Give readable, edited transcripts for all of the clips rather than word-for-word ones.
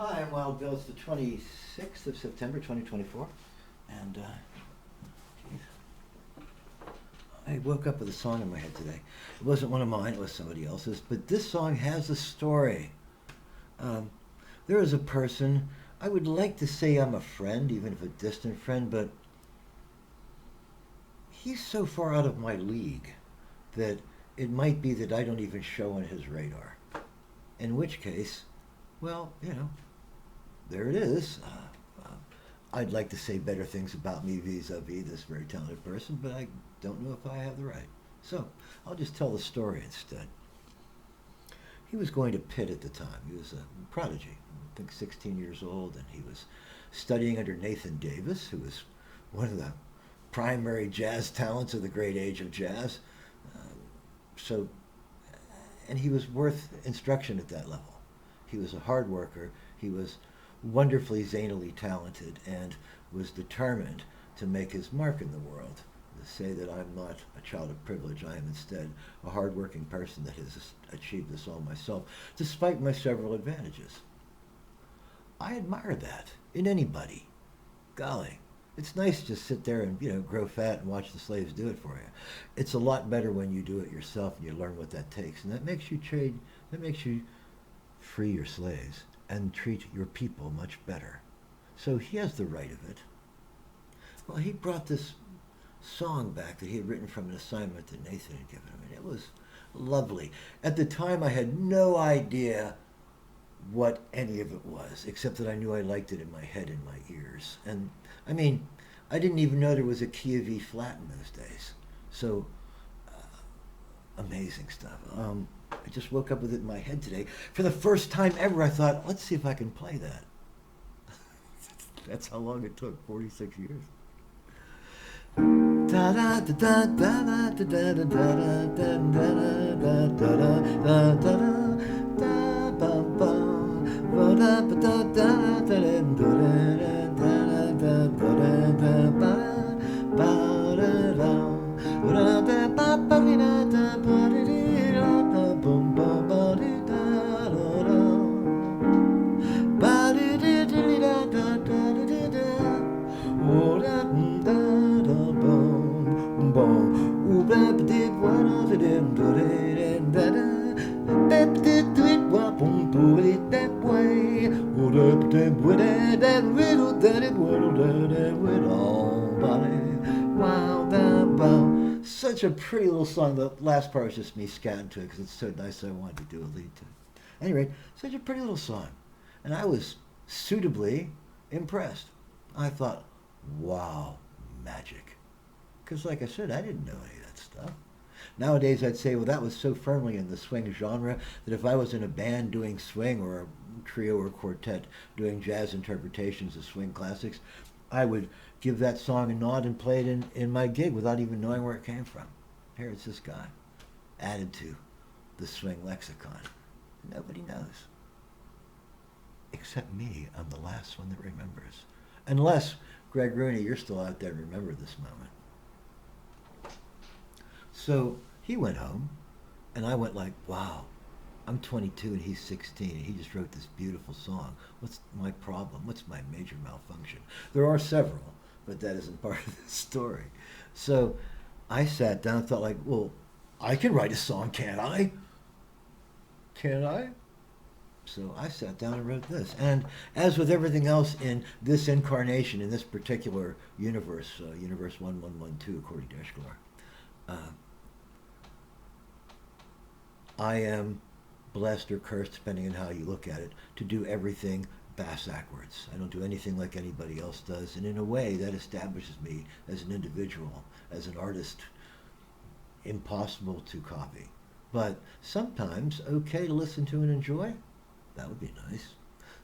Hi, I'm Wild Bill. It's the 26th of September, 2024. And geez, I woke up with a song in my head today. It wasn't one of mine, it was somebody else's. But this song has a story. Um, there is a person, I would like to say I'm a friend, even if a distant friend, but he's so far out of my league that it might be that I don't even show on his radar. In which case, well, there it is. I'd like to say better things about me vis-a-vis this very talented person, but I don't know if I have the right. So I'll just tell the story instead. He was going to Pitt at the time. He was a prodigy, I think 16 years old, and he was studying under Nathan Davis, who was one of the primary jazz talents of the great age of jazz. So, and he was worth instruction at that level. He was a hard worker. He was wonderfully zanily talented and was determined to make his mark in the world. To say that I'm not a child of privilege, I am instead a hard-working person that has achieved this all myself, despite my several advantages. I admire that in anybody. Golly, it's nice to just sit there and grow fat and watch the slaves do it for you. It's a lot better when you do it yourself and you learn what that takes, and that makes you free your slaves and treat your people much better. So he has the right of it. Well, he brought this song back that he had written from an assignment that Nathan had given him, and it was lovely. At the time, I had no idea what any of it was, except that I knew I liked it in my head and my ears. And, I mean, I didn't even know there was a key of E flat in those days. So, amazing stuff. I just woke up with it in my head today. For the first time ever, I thought, let's see if I can play that. That's how long it took, 46 years. Such a pretty little song. The last part was just me scatting to it because it's so nice I wanted to do a lead to it. Anyway, such a pretty little song. And I was suitably impressed. I thought, wow, magic. Because like I said, I didn't know any of that stuff. Nowadays I'd say, well, that was so firmly in the swing genre that if I was in a band doing swing or a trio or quartet doing jazz interpretations of swing classics, I would give that song a nod and play it in my gig without even knowing where it came from. Here it's this guy, added to the swing lexicon. Nobody knows. Except me, I'm the last one that remembers. Unless, Greg Rooney, you're still out there to remember this moment. So he went home, and I went like, wow, I'm 22 and he's 16, and he just wrote this beautiful song. What's my problem? What's my major malfunction? There are several, but that isn't part of the story. So I sat down and thought like, well, I can write a song, can't I? Can I? So I sat down and wrote this. And as with everything else in this incarnation, in this particular universe, universe 1112, according to Eshklar, I am blessed or cursed, depending on how you look at it, to do everything bass-ackwards. I don't do anything like anybody else does, and in a way that establishes me as an individual, as an artist, impossible to copy. But sometimes okay to listen to and enjoy. That would be nice.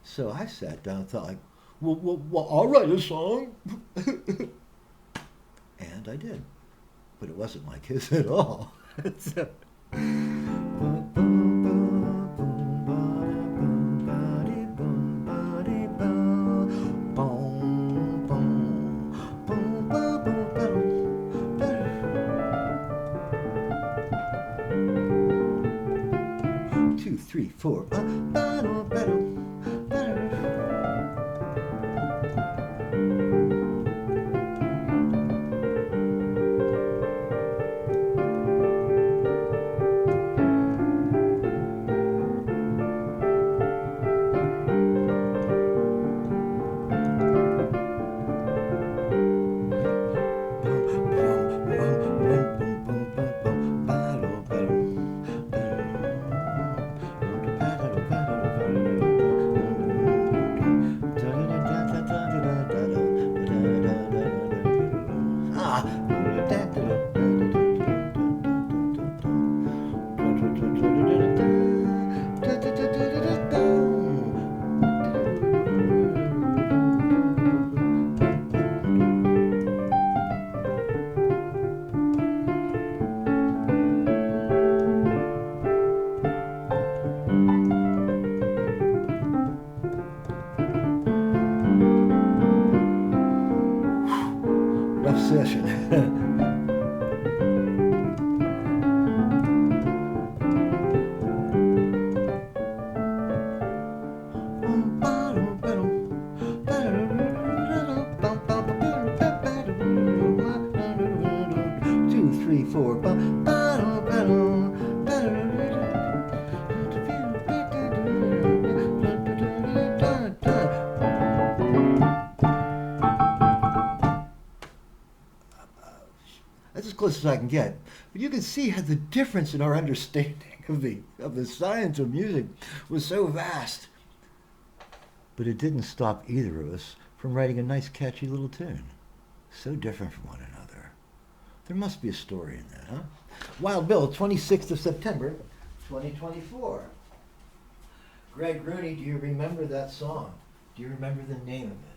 So I sat down and thought like, well, I'll write a song. And I did. But it wasn't like his at all. So, two, three, four. session. Two, three, four. That's as close as I can get. But you can see how the difference in our understanding of the science of music was so vast. But it didn't stop either of us from writing a nice, catchy little tune. So different from one another. There must be a story in that, huh? Wild Bill, 26th of September, 2024. Greg Rooney, do you remember that song? Do you remember the name of it?